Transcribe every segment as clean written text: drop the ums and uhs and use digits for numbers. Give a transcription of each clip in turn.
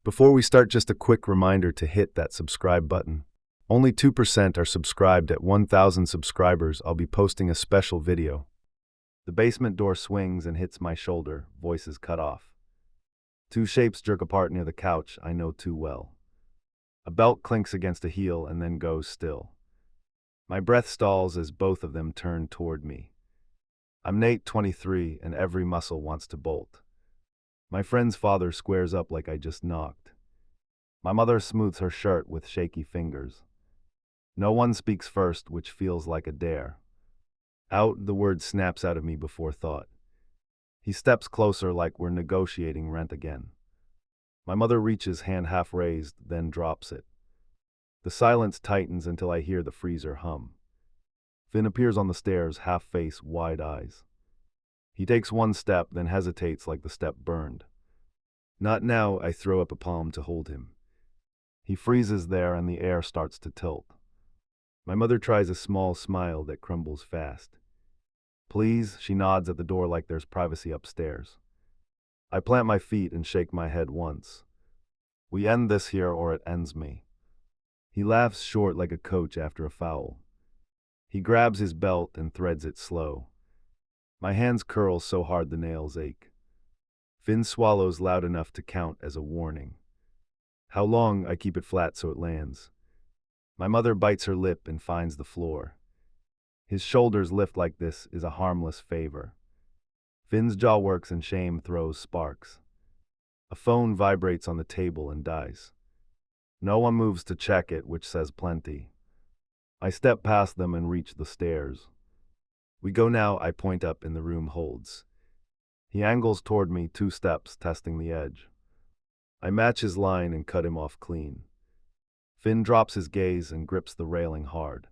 Before we start, just a quick reminder to hit that subscribe button. Only 2% are subscribed. At 1,000 subscribers, I'll be posting a special video. The basement door swings and hits my shoulder, voice is cut off. Two shapes jerk apart near the couch I know too well. A belt clinks against a heel and then goes still. My breath stalls as both of them turn toward me. I'm Nate, 23, and every muscle wants to bolt. My friend's father squares up like I just knocked. My mother smooths her shirt with shaky fingers. No one speaks first, which feels like a dare. Out, the word snaps out of me before thought. He steps closer like we're negotiating rent again. My mother reaches, hand half raised, then drops it. The silence tightens until I hear the freezer hum. Finn appears on the stairs, half face, wide eyes. He takes one step, then hesitates like the step burned. Not now, I throw up a palm to hold him. He freezes there and the air starts to tilt. My mother tries a small smile that crumbles fast. Please, she nods at the door like there's privacy upstairs. I plant my feet and shake my head once. We end this here or it ends me. He laughs short like a coach after a foul. He grabs his belt and threads it slow. My hands curl so hard the nails ache. Finn swallows loud enough to count as a warning. How long? I keep it flat so it lands. My mother bites her lip and finds the floor. His shoulders lift like this is a harmless favor. Finn's jaw works and shame throws sparks. A phone vibrates on the table and dies. No one moves to check it, which says plenty. I step past them and reach the stairs. We go now, I point up and the room holds. He angles toward me 2 steps, testing the edge. I match his line and cut him off clean. Finn drops his gaze and grips the railing hard.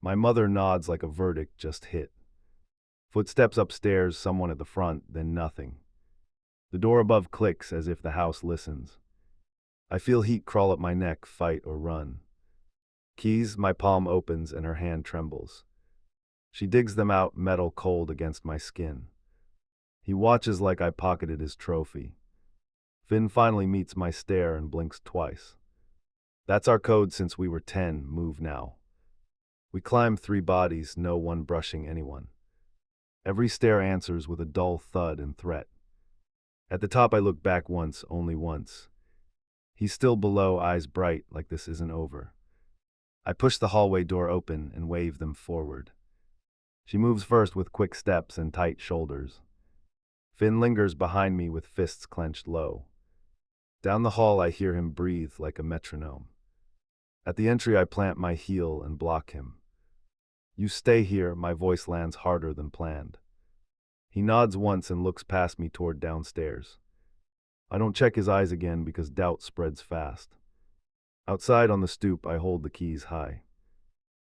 My mother nods like a verdict just hit. Footsteps upstairs, someone at the front, then nothing. The door above clicks as if the house listens. I feel heat crawl up my neck, fight or run. Keys, my palm opens and her hand trembles. She digs them out, metal cold against my skin. He watches like I pocketed his trophy. Finn finally meets my stare and blinks twice. That's our code since we were 10, move now. We climb 3 bodies, no one brushing anyone. Every stair answers with a dull thud and threat. At the top I look back once, only once. He's still below, eyes bright like this isn't over. I push the hallway door open and wave them forward. She moves first with quick steps and tight shoulders. Finn lingers behind me with fists clenched low. Down the hall I hear him breathe like a metronome. At the entry I plant my heel and block him. You stay here, my voice lands harder than planned. He nods once and looks past me toward downstairs. I don't check his eyes again because doubt spreads fast. Outside on the stoop I hold the keys high.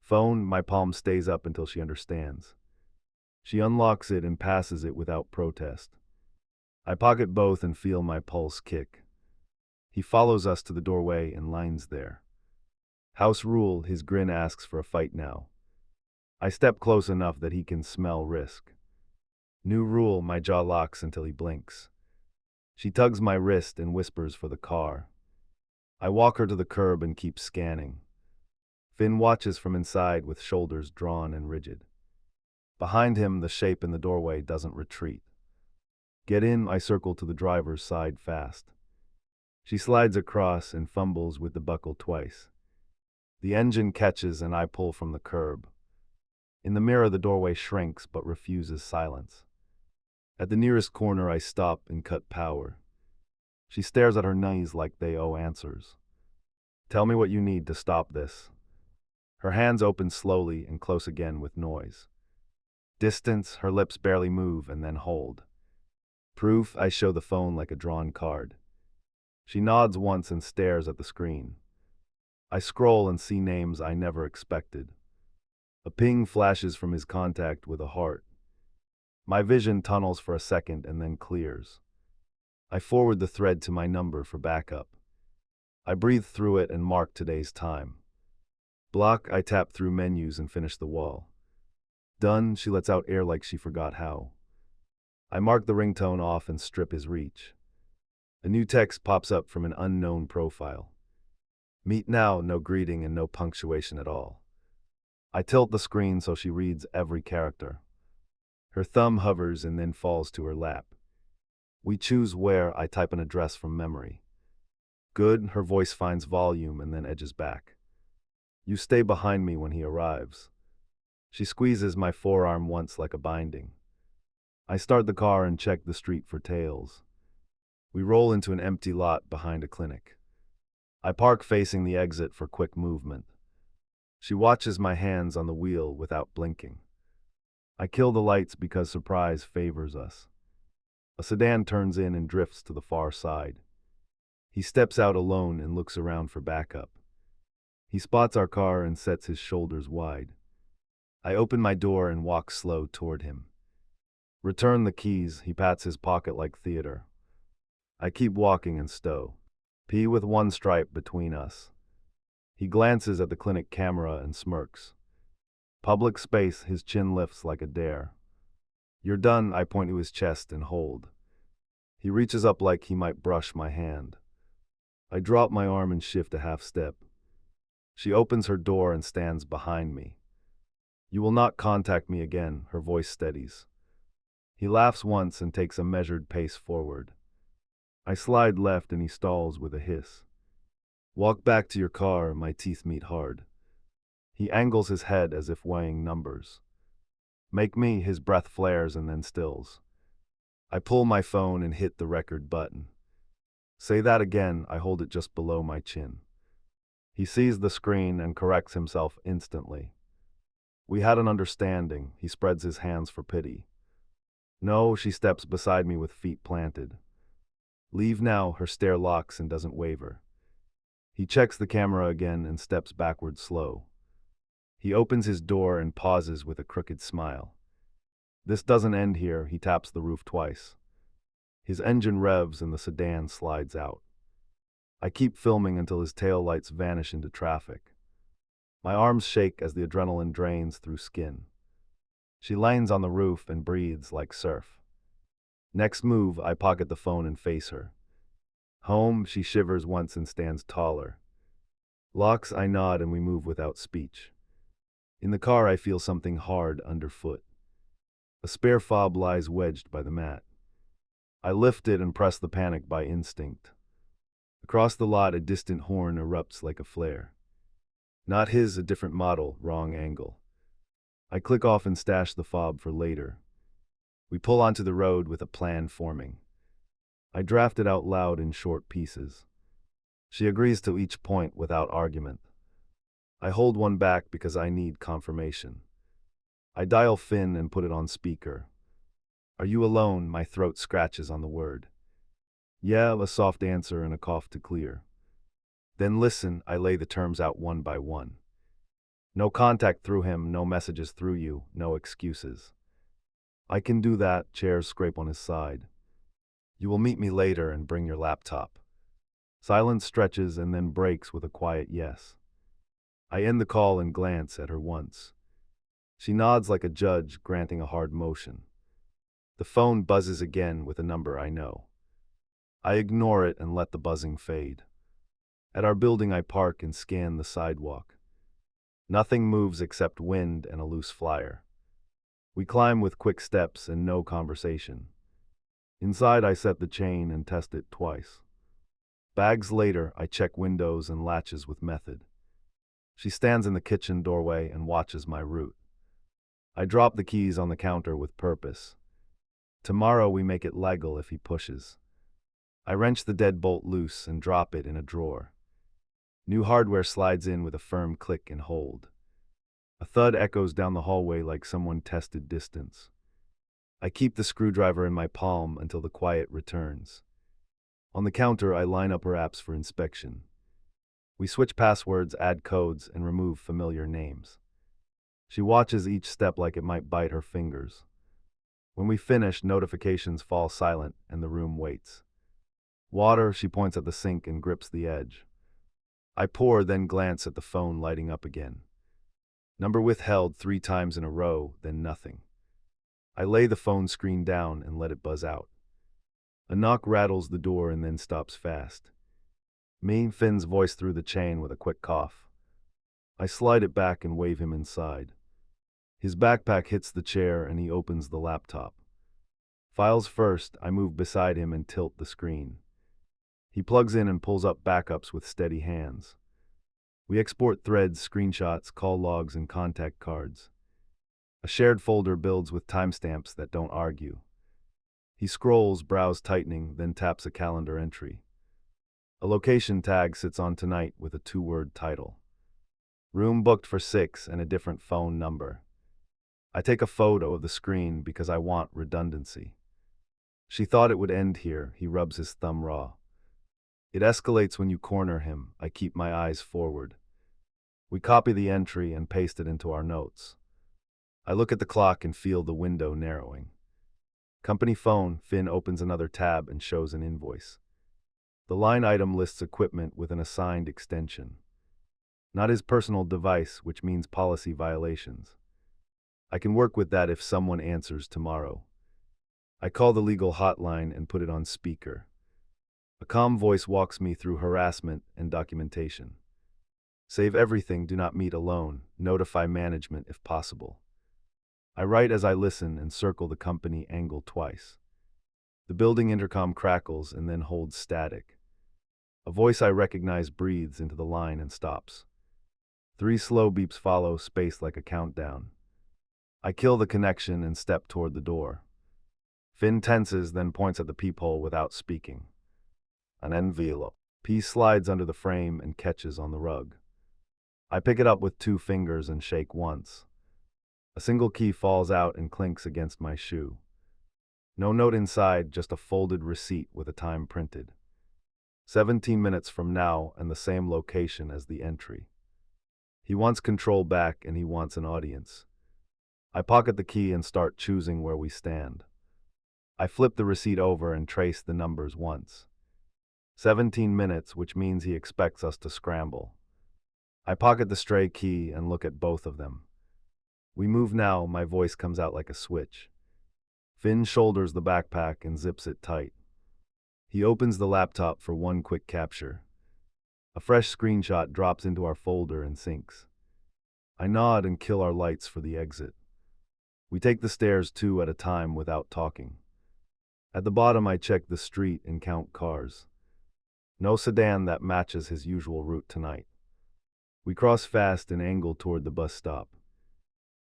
Phone, my palm stays up until she understands. She unlocks it and passes it without protest. I pocket both and feel my pulse kick. He follows us to the doorway and lines there. House rule, his grin asks for a fight now. I step close enough that he can smell risk. New rule, my jaw locks until he blinks. She tugs my wrist and whispers for the car. I walk her to the curb and keep scanning. Finn watches from inside with shoulders drawn and rigid. Behind him, the shape in the doorway doesn't retreat. Get in, I circle to the driver's side fast. She slides across and fumbles with the buckle twice. The engine catches and I pull from the curb. In the mirror, the doorway shrinks but refuses silence. At the nearest corner, I stop and cut power. She stares at her knees like they owe answers. Tell me what you need to stop this. Her hands open slowly and close again with noise. Distance, her lips barely move and then hold. Proof, I show the phone like a drawn card. She nods once and stares at the screen. I scroll and see names I never expected. A ping flashes from his contact with a heart. My vision tunnels for a second and then clears. I forward the thread to my number for backup. I breathe through it and mark today's time. Block, I tap through menus and finish the wall. Done, she lets out air like she forgot how. I mark the ringtone off and strip his reach. A new text pops up from an unknown profile. Meet now, no greeting and no punctuation at all. I tilt the screen so she reads every character. Her thumb hovers and then falls to her lap. We choose where. I type an address from memory. Good, her voice finds volume and then edges back. You stay behind me when he arrives. She squeezes my forearm once like a binding. I start the car and check the street for tails. We roll into an empty lot behind a clinic. I park facing the exit for quick movement. She watches my hands on the wheel without blinking. I kill the lights because surprise favors us. A sedan turns in and drifts to the far side. He steps out alone and looks around for backup. He spots our car and sets his shoulders wide. I open my door and walk slow toward him. Return the keys, he pats his pocket like theater. I keep walking and stow. P with one stripe between us. He glances at the clinic camera and smirks. Public space, his chin lifts like a dare. You're done, I point to his chest and hold. He reaches up like he might brush my hand. I drop my arm and shift a half step. She opens her door and stands behind me. You will not contact me again, her voice steadies. He laughs once and takes a measured pace forward. I slide left and he stalls with a hiss. Walk back to your car, my teeth meet hard. He angles his head as if weighing numbers. Make me, his breath flares and then stills. I pull my phone and hit the record button. Say that again, I hold it just below my chin. He sees the screen and corrects himself instantly. We had an understanding, he spreads his hands for pity. No, she steps beside me with feet planted. Leave now, her stare locks and doesn't waver. He checks the camera again and steps backward slow. He opens his door and pauses with a crooked smile. This doesn't end here, he taps the roof twice. His engine revs and the sedan slides out. I keep filming until his taillights vanish into traffic. My arms shake as the adrenaline drains through skin. She lands on the roof and breathes like surf. Next move, I pocket the phone and face her. Home, she shivers once and stands taller. Locks, I nod and we move without speech. In the car, I feel something hard underfoot. A spare fob lies wedged by the mat. I lift it and press the panic by instinct. Across the lot, a distant horn erupts like a flare. Not his, a different model, wrong angle. I click off and stash the fob for later. We pull onto the road with a plan forming. I draft it out loud in short pieces. She agrees to each point without argument. I hold one back because I need confirmation. I dial Finn and put it on speaker. Are you alone? My throat scratches on the word. Yeah, a soft answer and a cough to clear. Then listen, I lay the terms out one by one. No contact through him, no messages through you, no excuses. I can do that, chairs scrape on his side. You will meet me later and bring your laptop. Silence stretches and then breaks with a quiet yes. I end the call and glance at her once. She nods like a judge granting a hard motion. The phone buzzes again with a number I know. I ignore it and let the buzzing fade. At our building I park and scan the sidewalk. Nothing moves except wind and a loose flyer. We climb with quick steps and no conversation. Inside I set the chain and test it twice. Bags later, I check windows and latches with method. She stands in the kitchen doorway and watches my route. I drop the keys on the counter with purpose. Tomorrow we make it legal if he pushes. I wrench the deadbolt loose and drop it in a drawer. New hardware slides in with a firm click and hold. A thud echoes down the hallway like someone tested distance. I keep the screwdriver in my palm until the quiet returns. On the counter, I line up her apps for inspection. We switch passwords, add codes, and remove familiar names. She watches each step like it might bite her fingers. When we finish, notifications fall silent and the room waits. Water, she points at the sink and grips the edge. I pour, then glance at the phone lighting up again. Number withheld 3 times in a row, then nothing. I lay the phone screen down and let it buzz out. A knock rattles the door and then stops fast. Me, Finn's voice through the chain with a quick cough. I slide it back and wave him inside. His backpack hits the chair and he opens the laptop. Files first, I move beside him and tilt the screen. He plugs in and pulls up backups with steady hands. We export threads, screenshots, call logs, and contact cards. A shared folder builds with timestamps that don't argue. He scrolls, brows tightening, then taps a calendar entry. A location tag sits on tonight with a 2-word title. Room booked for 6 and a different phone number. I take a photo of the screen because I want redundancy. She thought it would end here, he rubs his thumb raw. It escalates when you corner him, I keep my eyes forward. We copy the entry and paste it into our notes. I look at the clock and feel the window narrowing. Company phone, Finn opens another tab and shows an invoice. The line item lists equipment with an assigned extension. Not his personal device, which means policy violations. I can work with that if someone answers tomorrow. I call the legal hotline and put it on speaker. A calm voice walks me through harassment and documentation. Save everything, do not meet alone, notify management if possible. I write as I listen and circle the company angle twice. The building intercom crackles and then holds static. A voice I recognize breathes into the line and stops. 3 slow beeps follow, spaced like a countdown. I kill the connection and step toward the door. Finn tenses, then points at the peephole without speaking. An envelope. P slides under the frame and catches on the rug. I pick it up with 2 fingers and shake once. A single key falls out and clinks against my shoe. No note inside, just a folded receipt with a time printed. 17 minutes from now and the same location as the entry. He wants control back and he wants an audience. I pocket the key and start choosing where we stand. I flip the receipt over and trace the numbers once. 17 minutes, which means he expects us to scramble. I pocket the stray key and look at both of them. We move now, my voice comes out like a switch. Finn shoulders the backpack and zips it tight. He opens the laptop for one quick capture. A fresh screenshot drops into our folder and syncs. I nod and kill our lights for the exit. We take the stairs 2 at a time without talking. At the bottom I check the street and count cars. No sedan that matches his usual route tonight. We cross fast and angle toward the bus stop.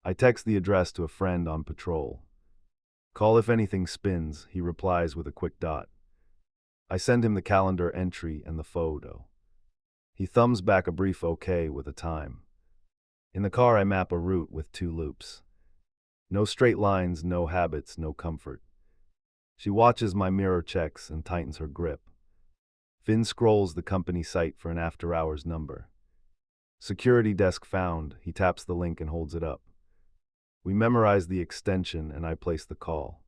I text the address to a friend on patrol. Call if anything spins, he replies with a quick dot. I send him the calendar entry and the photo. He thumbs back a brief okay with a time. In the car I map a route with 2 loops. No straight lines, no habits, no comfort. She watches my mirror checks and tightens her grip. Finn scrolls the company site for an after-hours number. Security desk found, he taps the link and holds it up. We memorize the extension and I place the call.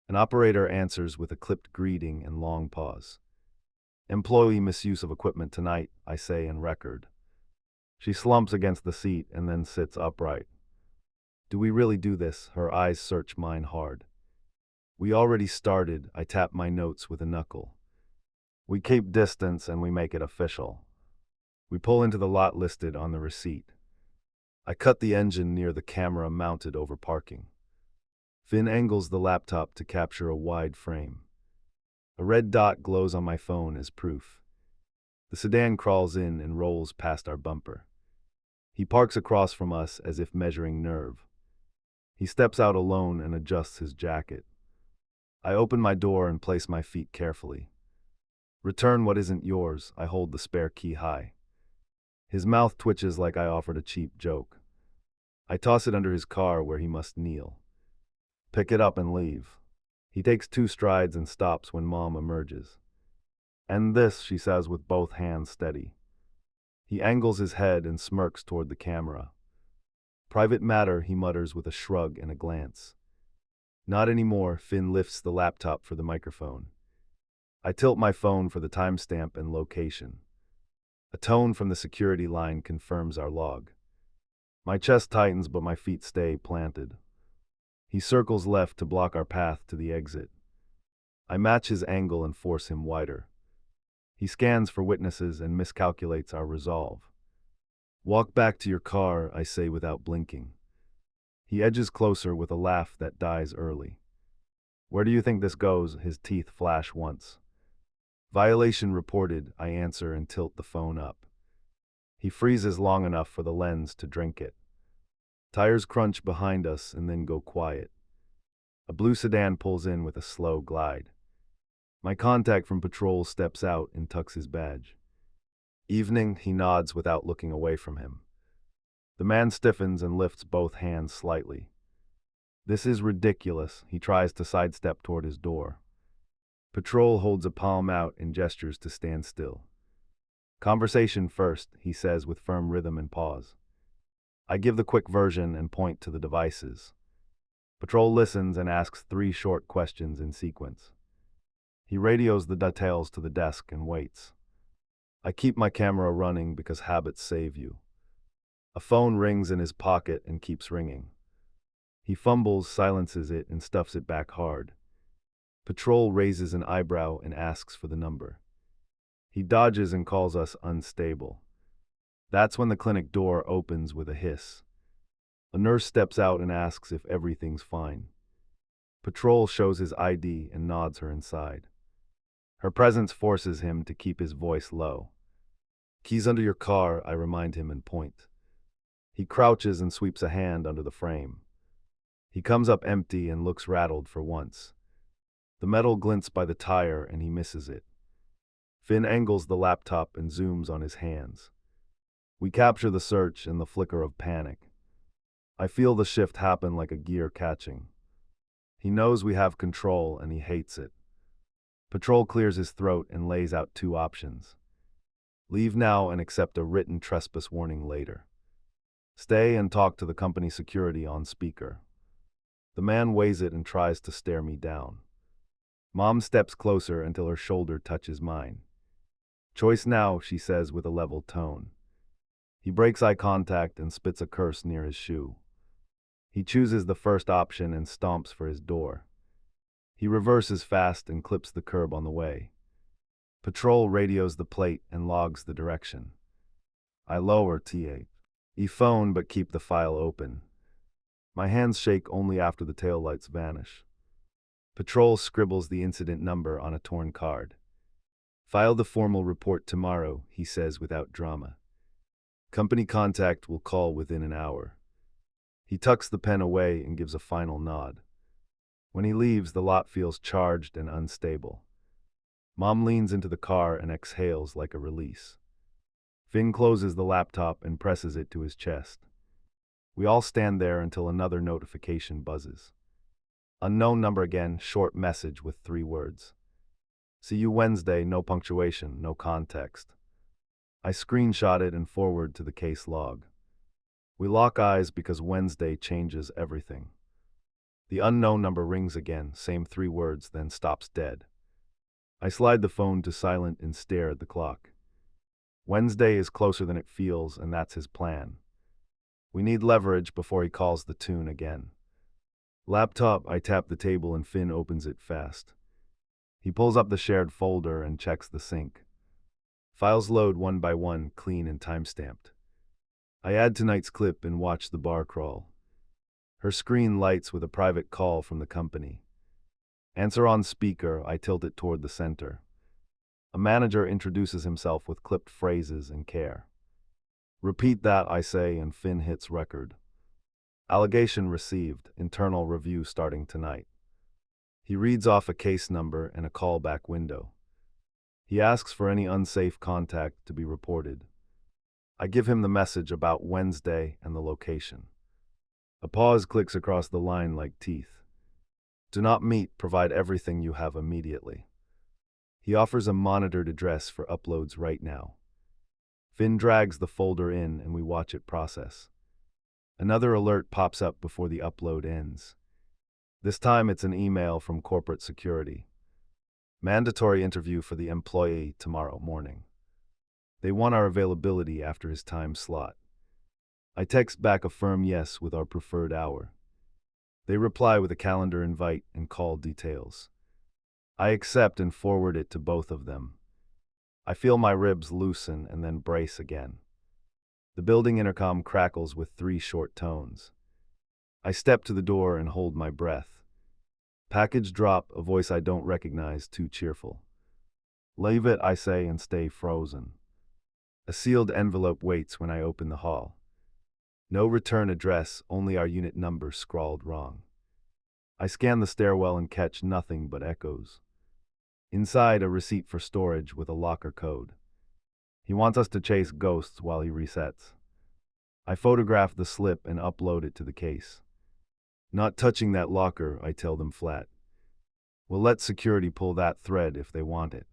An operator answers with a clipped greeting and long pause. Employee misuse of equipment tonight, I say in record. She slumps against the seat and then sits upright. Do we really do this? Her eyes search mine hard. We already started, I tap my notes with a knuckle. We keep distance and we make it official. We pull into the lot listed on the receipt. I cut the engine near the camera mounted over parking. Finn angles the laptop to capture a wide frame. A red dot glows on my phone as proof. The sedan crawls in and rolls past our bumper. He parks across from us as if measuring nerve. He steps out alone and adjusts his jacket. I open my door and place my feet carefully. Return what isn't yours, I hold the spare key high. His mouth twitches like I offered a cheap joke. I toss it under his car where he must kneel. Pick it up and leave. He takes 2 strides and stops when Mom emerges. And this, she says with both hands steady. He angles his head and smirks toward the camera. Private matter, he mutters with a shrug and a glance. Not anymore, Finn lifts the laptop for the microphone. I tilt my phone for the timestamp and location. A tone from the security line confirms our log. My chest tightens, but my feet stay planted. He circles left to block our path to the exit. I match his angle and force him wider. He scans for witnesses and miscalculates our resolve. Walk back to your car, I say without blinking. He edges closer with a laugh that dies early. Where do you think this goes? His teeth flash once. Violation reported, I answer and tilt the phone up. He freezes long enough for the lens to drink it. Tires crunch behind us and then go quiet. A blue sedan pulls in with a slow glide. My contact from patrol steps out and tucks his badge. Evening, he nods without looking away from him. The man stiffens and lifts both hands slightly. This is ridiculous. He tries to sidestep toward his door. Patrol holds a palm out and gestures to stand still. Conversation first, he says with firm rhythm and pause. I give the quick version and point to the devices. Patrol listens and asks 3 short questions in sequence. He radios the details to the desk and waits. I keep my camera running because habits save you. A phone rings in his pocket and keeps ringing. He fumbles, silences it, and stuffs it back hard. Patrol raises an eyebrow and asks for the number. He dodges and calls us unstable. That's when the clinic door opens with a hiss. A nurse steps out and asks if everything's fine. Patrol shows his ID and nods her inside. Her presence forces him to keep his voice low. Keys under your car, I remind him and point. He crouches and sweeps a hand under the frame. He comes up empty and looks rattled for once. The metal glints by the tire and he misses it. Finn angles the laptop and zooms on his hands. We capture the search and the flicker of panic. I feel the shift happen like a gear catching. He knows we have control and he hates it. Patrol clears his throat and lays out 2 options. Leave now and accept a written trespass warning later. Stay and talk to the company security on speaker. The man weighs it and tries to stare me down. Mom steps closer until her shoulder touches mine. Choice now, she says with a level tone. He breaks eye contact and spits a curse near his shoe. He chooses the first option and stomps for his door. He reverses fast and clips the curb on the way. Patrol radios the plate and logs the direction. I lower TA. E-phone but keep the file open. My hands shake only after the taillights vanish. Patrol scribbles the incident number on a torn card. File the formal report tomorrow, he says without drama. Company contact will call within an hour. He tucks the pen away and gives a final nod. When he leaves, the lot feels charged and unstable. Mom leans into the car and exhales like a release. Finn closes the laptop and presses it to his chest. We all stand there until another notification buzzes. Unknown number again, short message with 3 words. See you Wednesday, no punctuation, no context. I screenshot it and forward to the case log. We lock eyes because Wednesday changes everything. The unknown number rings again, same 3 words, then stops dead. I slide the phone to silent and stare at the clock. Wednesday is closer than it feels, and that's his plan. We need leverage before he calls the tune again. Laptop, I tap the table and Finn opens it fast. He pulls up the shared folder and checks the sync. Files load one by one, clean and time-stamped. I add tonight's clip and watch the bar crawl. Her screen lights with a private call from the company. Answer on speaker, I tilt it toward the center. A manager introduces himself with clipped phrases and care. Repeat that, I say, and Finn hits record. Allegation received, internal review starting tonight. He reads off a case number and a callback window. He asks for any unsafe contact to be reported. I give him the message about Wednesday and the location. A pause clicks across the line like teeth. Do not meet, provide everything you have immediately. He offers a monitored address for uploads right now. Finn drags the folder in and we watch it process. Another alert pops up before the upload ends. This time it's an email from corporate security. Mandatory interview for the employee tomorrow morning. They want our availability after his time slot. I text back a firm yes with our preferred hour. They reply with a calendar invite and call details. I accept and forward it to both of them. I feel my ribs loosen and then brace again. The building intercom crackles with 3 short tones. I step to the door and hold my breath. Package drop, a voice I don't recognize, too cheerful. Leave it, I say, and stay frozen. A sealed envelope waits when I open the hall. No return address, only our unit number scrawled wrong. I scan the stairwell and catch nothing but echoes. Inside, a receipt for storage with a locker code. He wants us to chase ghosts while he resets. I photograph the slip and upload it to the case. Not touching that locker, I tell them flat. We'll let security pull that thread if they want it.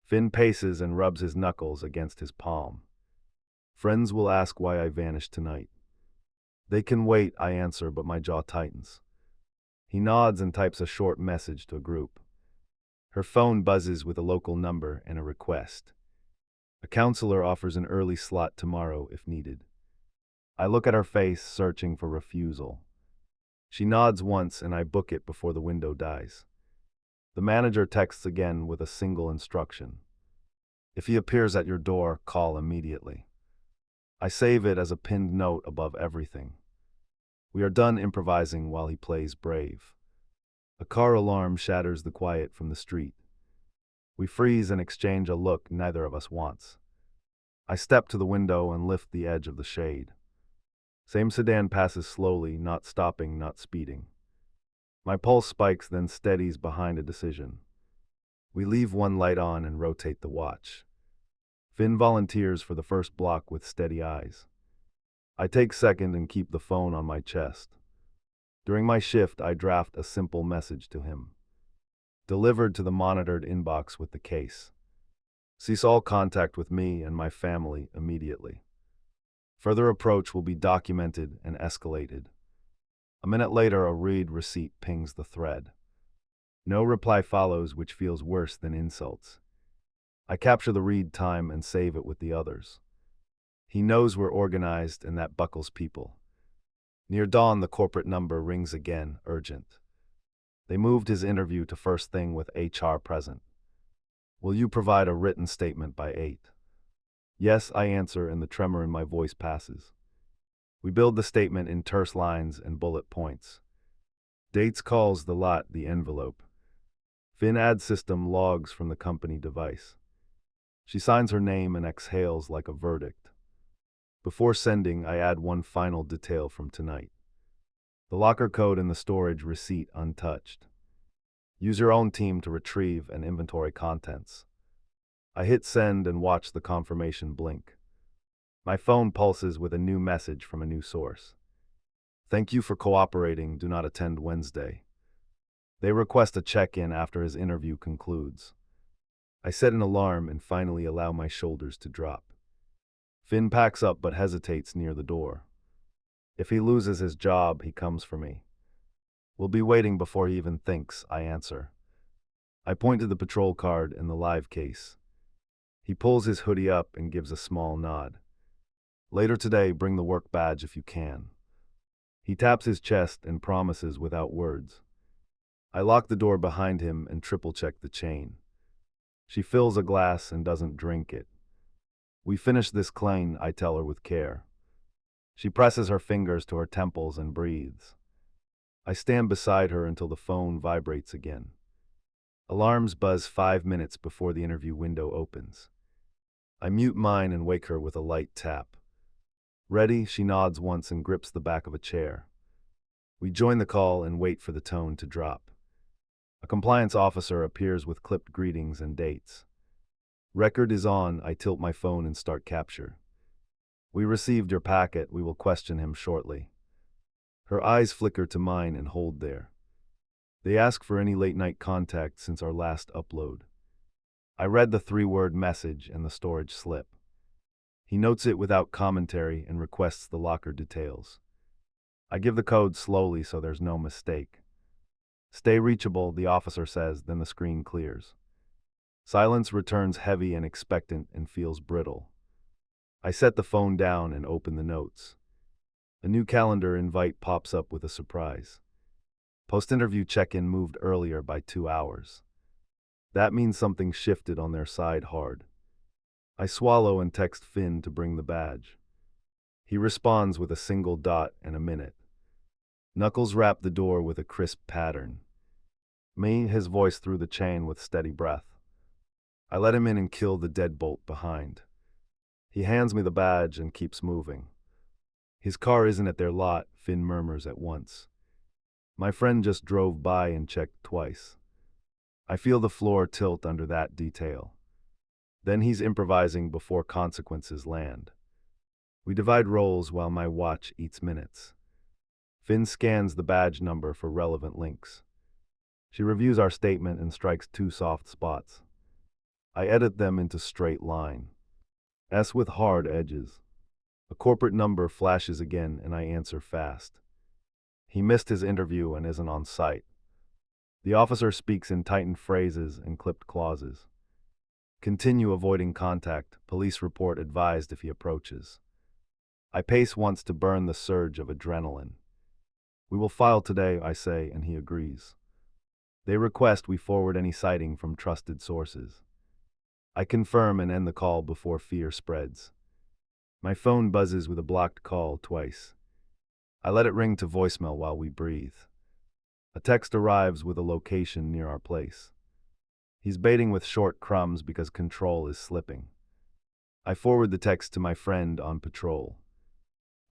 Finn paces and rubs his knuckles against his palm. Friends will ask why I vanished tonight. They can wait, I answer, but my jaw tightens. He nods and types a short message to a group. Her phone buzzes with a local number and a request. A counselor offers an early slot tomorrow if needed. I look at her face, searching for refusal. She nods once and I book it before the window dies. The manager texts again with a single instruction. If he appears at your door, call immediately. I save it as a pinned note above everything. We are done improvising while he plays brave. A car alarm shatters the quiet from the street. We freeze and exchange a look neither of us wants. I step to the window and lift the edge of the shade. Same sedan passes slowly, not stopping, not speeding. My pulse spikes, then steadies behind a decision. We leave one light on and rotate the watch. Finn volunteers for the first block with steady eyes. I take second and keep the phone on my chest. During my shift, I draft a simple message to him. Delivered to the monitored inbox with the case. Cease all contact with me and my family immediately. Further approach will be documented and escalated. A minute later, a read receipt pings the thread. No reply follows, which feels worse than insults. I capture the read time and save it with the others. He knows we're organized and that buckles people. Near dawn, the corporate number rings again, urgent. They moved his interview to first thing with HR present. Will you provide a written statement by 8? Yes, I answer, and the tremor in my voice passes. We build the statement in terse lines and bullet points. Dates, calls, the lot, the envelope. Finn ad system logs from the company device. She signs her name and exhales like a verdict. Before sending, I add one final detail from tonight. The locker code and the storage receipt untouched. Use your own team to retrieve and inventory contents. I hit send and watch the confirmation blink. My phone pulses with a new message from a new source. Thank you for cooperating, do not attend Wednesday. They request a check-in after his interview concludes. I set an alarm and finally allow my shoulders to drop. Finn packs up but hesitates near the door. If he loses his job, he comes for me. We'll be waiting before he even thinks, I answer. I point to the patrol card and the live case. He pulls his hoodie up and gives a small nod. Later today, bring the work badge if you can. He taps his chest and promises without words. I lock the door behind him and triple-check the chain. She fills a glass and doesn't drink it. We finish this clean, I tell her with care. She presses her fingers to her temples and breathes. I stand beside her until the phone vibrates again. Alarms buzz 5 minutes before the interview window opens. I mute mine and wake her with a light tap. Ready? She nods once and grips the back of a chair. We join the call and wait for the tone to drop. A compliance officer appears with clipped greetings and dates. Record is on, I tilt my phone and start capture. We received your packet, we will question him shortly. Her eyes flicker to mine and hold there. They ask for any late-night contact since our last upload. I read the 3-word message and the storage slip. He notes it without commentary and requests the locker details. I give the code slowly so there's no mistake. Stay reachable, the officer says, then the screen clears. Silence returns heavy and expectant and feels brittle. I set the phone down and open the notes. A new calendar invite pops up with a surprise. Post-interview check-in moved earlier by 2 hours. That means something shifted on their side hard. I swallow and text Finn to bring the badge. He responds with a single dot and a minute. Knuckles wrap the door with a crisp pattern. Me, his voice through the chain with steady breath. I let him in and kill the deadbolt behind. He hands me the badge and keeps moving. His car isn't at their lot, Finn murmurs at once. My friend just drove by and checked twice. I feel the floor tilt under that detail. Then he's improvising before consequences land. We divide roles while my watch eats minutes. Finn scans the badge number for relevant links. She reviews our statement and strikes 2 soft spots. I edit them into straight line. S with hard edges. A corporate number flashes again and I answer fast. He missed his interview and isn't on site. The officer speaks in tightened phrases and clipped clauses. Continue avoiding contact. Police report advised if he approaches. I pace once to burn the surge of adrenaline. We will file today, I say, and he agrees. They request we forward any citing from trusted sources. I confirm and end the call before fear spreads. My phone buzzes with a blocked call twice. I let it ring to voicemail while we breathe. A text arrives with a location near our place. He's baiting with short crumbs because control is slipping. I forward the text to my friend on patrol.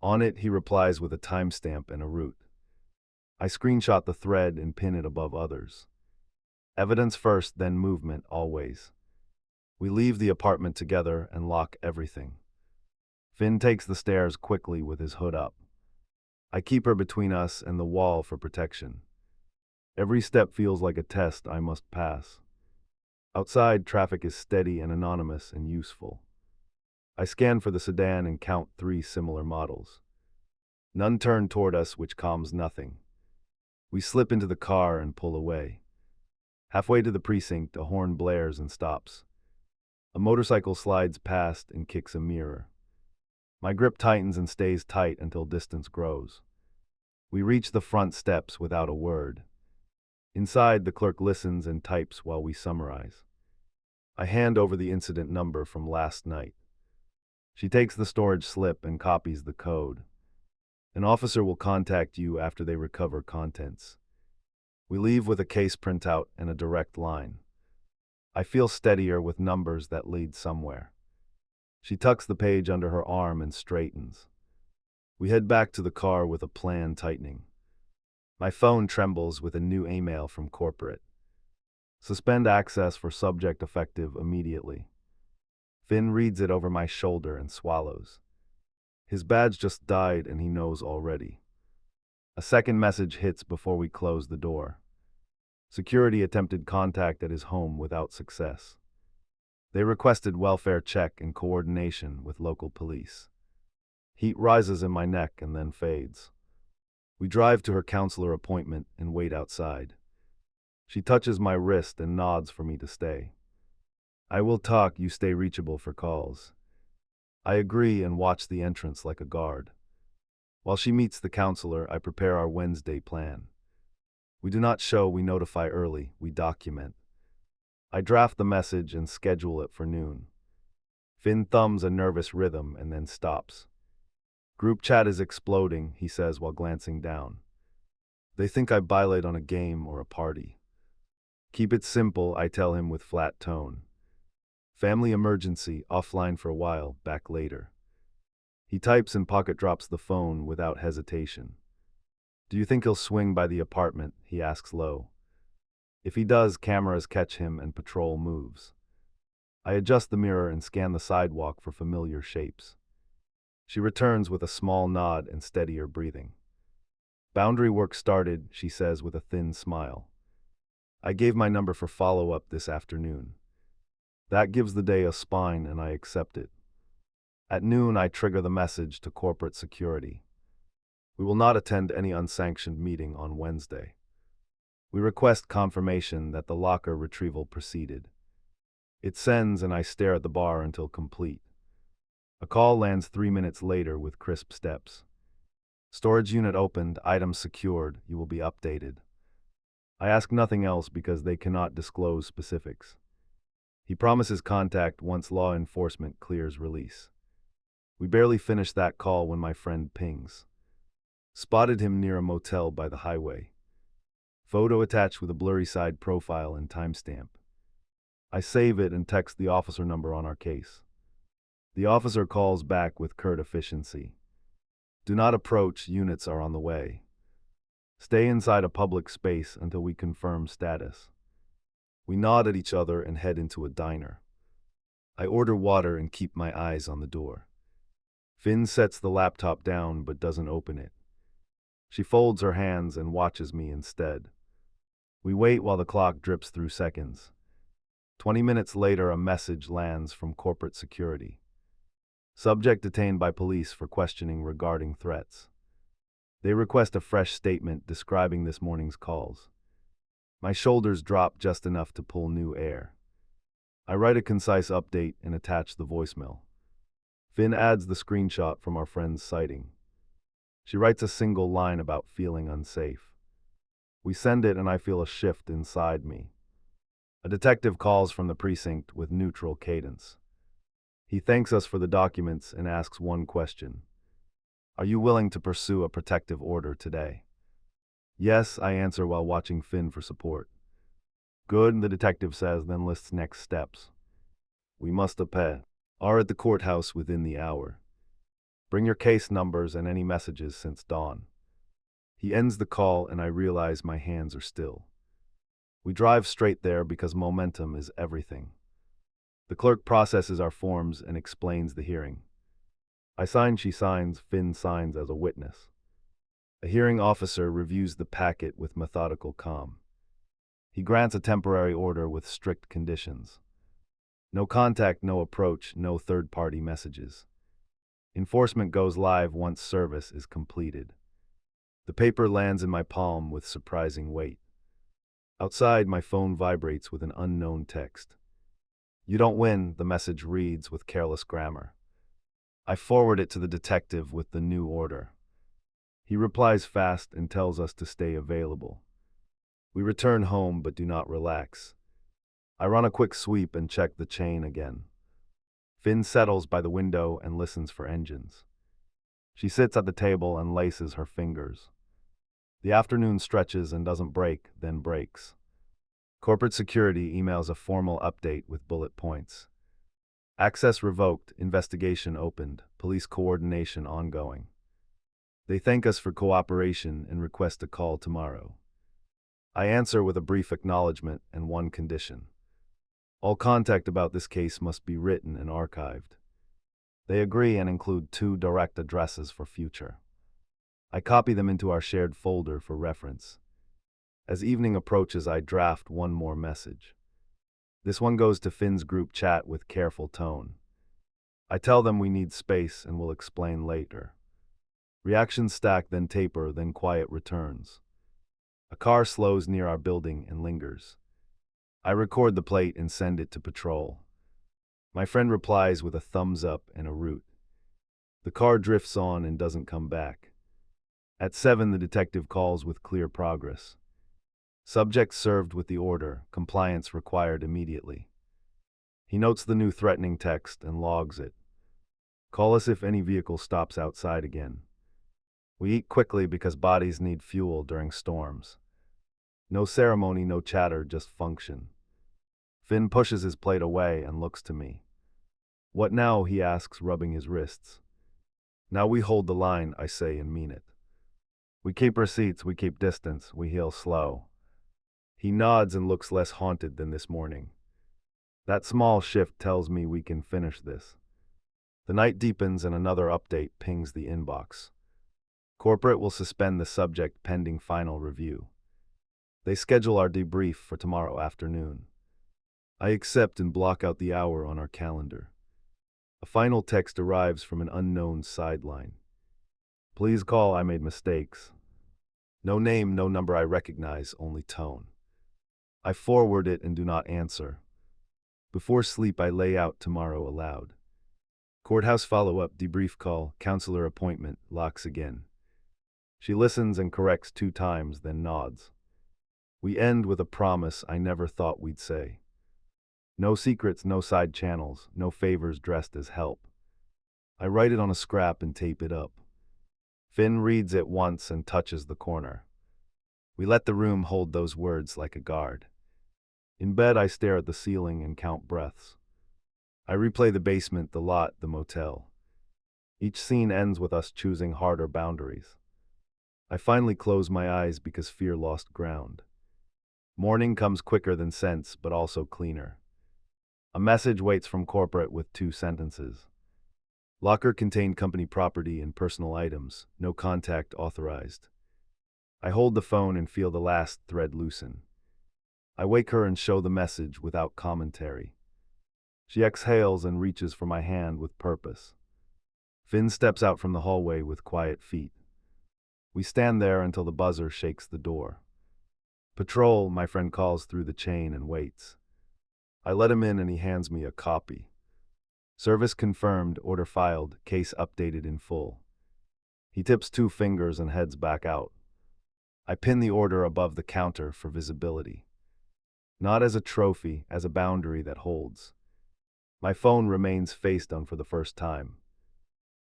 On it, he replies with a timestamp and a route. I screenshot the thread and pin it above others. Evidence first, then movement, always. We leave the apartment together and lock everything. Finn takes the stairs quickly with his hood up. I keep her between us and the wall for protection. Every step feels like a test I must pass. Outside, traffic is steady and anonymous and useful. I scan for the sedan and count 3 similar models. None turn toward us, which calms nothing. We slip into the car and pull away. Halfway to the precinct, a horn blares and stops. A motorcycle slides past and kicks a mirror. My grip tightens and stays tight until distance grows. We reach the front steps without a word. Inside, the clerk listens and types while we summarize. I hand over the incident number from last night. She takes the storage slip and copies the code. An officer will contact you after they recover contents. We leave with a case printout and a direct line. I feel steadier with numbers that lead somewhere. She tucks the page under her arm and straightens. We head back to the car with a plan tightening. My phone trembles with a new email from corporate. Suspend access for subject effective immediately. Finn reads it over my shoulder and swallows. His badge just died and he knows already. A second message hits before we close the door. Security attempted contact at his home without success. They requested welfare check in coordination with local police. Heat rises in my neck and then fades. We drive to her counselor appointment and wait outside. She touches my wrist and nods for me to stay. I will talk, you stay reachable for calls. I agree and watch the entrance like a guard. While she meets the counselor, I prepare our Wednesday plan. We do not show, we notify early, we document. I draft the message and schedule it for noon. Finn thumbs a nervous rhythm and then stops. Group chat is exploding, he says while glancing down. They think I bailed on a game or a party. Keep it simple, I tell him with flat tone. Family emergency, offline for a while, back later. He types and pocket drops the phone without hesitation. Do you think he'll swing by the apartment? He asks low. If he does, cameras catch him and patrol moves. I adjust the mirror and scan the sidewalk for familiar shapes. She returns with a small nod and steadier breathing. Boundary work started, she says with a thin smile. I gave my number for follow-up this afternoon. That gives the day a spine and I accept it. At noon, I trigger the message to corporate security. We will not attend any unsanctioned meeting on Wednesday. We request confirmation that the locker retrieval proceeded. It sends and I stare at the bar until complete. A call lands 3 minutes later with crisp steps. Storage unit opened, items secured, you will be updated. I ask nothing else because they cannot disclose specifics. He promises contact once law enforcement clears release. We barely finish that call when my friend pings. Spotted him near a motel by the highway. Photo attached with a blurry side profile and timestamp. I save it and text the officer number on our case. The officer calls back with curt efficiency. Do not approach, units are on the way. Stay inside a public space until we confirm status. We nod at each other and head into a diner. I order water and keep my eyes on the door. Finn sets the laptop down but doesn't open it. She folds her hands and watches me instead. We wait while the clock drips through seconds. 20 minutes later, a message lands from corporate security. Subject detained by police for questioning regarding threats. They request a fresh statement describing this morning's calls. My shoulders drop just enough to pull new air. I write a concise update and attach the voicemail. Finn adds the screenshot from our friend's sighting. She writes a single line about feeling unsafe. We send it and I feel a shift inside me. A detective calls from the precinct with neutral cadence. He thanks us for the documents and asks one question. Are you willing to pursue a protective order today? Yes, I answer while watching Finn for support. Good, the detective says, then lists next steps. We must are at the courthouse within the hour. Bring your case numbers and any messages since dawn. He ends the call and I realize my hands are still. We drive straight there because momentum is everything. The clerk processes our forms and explains the hearing. I sign, she signs, Finn signs as a witness. A hearing officer reviews the packet with methodical calm. He grants a temporary order with strict conditions. No contact, no approach, no third-party messages. Enforcement goes live once service is completed. The paper lands in my palm with surprising weight. Outside, my phone vibrates with an unknown text. You don't win, the message reads with careless grammar. I forward it to the detective with the new order. He replies fast and tells us to stay available. We return home but do not relax. I run a quick sweep and check the chain again. Finn settles by the window and listens for engines. She sits at the table and laces her fingers. The afternoon stretches and doesn't break, then breaks. Corporate security emails a formal update with bullet points. Access revoked, investigation opened, police coordination ongoing. They thank us for cooperation and request a call tomorrow. I answer with a brief acknowledgement and one condition. All contact about this case must be written and archived. They agree and include 2 direct addresses for future. I copy them into our shared folder for reference. As evening approaches, I draft one more message. This one goes to Finn's group chat with careful tone. I tell them we need space and will explain later. Reactions stack, then taper, then quiet returns. A car slows near our building and lingers. I record the plate and send it to patrol. My friend replies with a thumbs up and a root. The car drifts on and doesn't come back. At 7, the detective calls with clear progress. Subject served with the order, compliance required immediately. He notes the new threatening text and logs it. Call us if any vehicle stops outside again. We eat quickly because bodies need fuel during storms. No ceremony, no chatter, just function. Finn pushes his plate away and looks to me. What now, he asks, rubbing his wrists. Now we hold the line, I say and mean it. We keep receipts, we keep distance, we heal slow. He nods and looks less haunted than this morning. That small shift tells me we can finish this. The night deepens and another update pings the inbox. Corporate will suspend the subject pending final review. They schedule our debrief for tomorrow afternoon. I accept and block out the hour on our calendar. A final text arrives from an unknown sideline. Please call, I made mistakes. No name, no number I recognize, only tone. I forward it and do not answer. Before sleep, I lay out tomorrow aloud. Courthouse follow-up, debrief call, counselor appointment, locks again. She listens and corrects 2 times, then nods. We end with a promise I never thought we'd say. No secrets, no side channels, no favors dressed as help. I write it on a scrap and tape it up. Finn reads it once and touches the corner. We let the room hold those words like a guard. In bed, I stare at the ceiling and count breaths. I replay the basement, the lot, the motel. Each scene ends with us choosing harder boundaries. I finally close my eyes because fear lost ground. Morning comes quicker than sense, but also cleaner. A message waits from corporate with 2 sentences. Locker contained company property and personal items, no contact authorized. I hold the phone and feel the last thread loosen. I wake her and show the message without commentary. She exhales and reaches for my hand with purpose. Finn steps out from the hallway with quiet feet. We stand there until the buzzer shakes the door. Patrol, my friend calls through the chain and waits. I let him in and he hands me a copy. Service confirmed, order filed, case updated in full. He tips 2 fingers and heads back out. I pin the order above the counter for visibility. Not as a trophy, as a boundary that holds. My phone remains face down for the first time.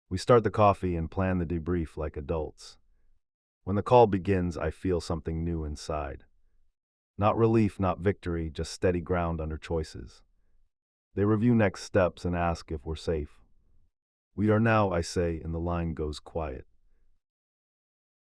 We start the coffee and plan the debrief like adults. When the call begins, I feel something new inside. Not relief, not victory, just steady ground under choices. They review next steps and ask if we're safe. We are now, I say, and the line goes quiet.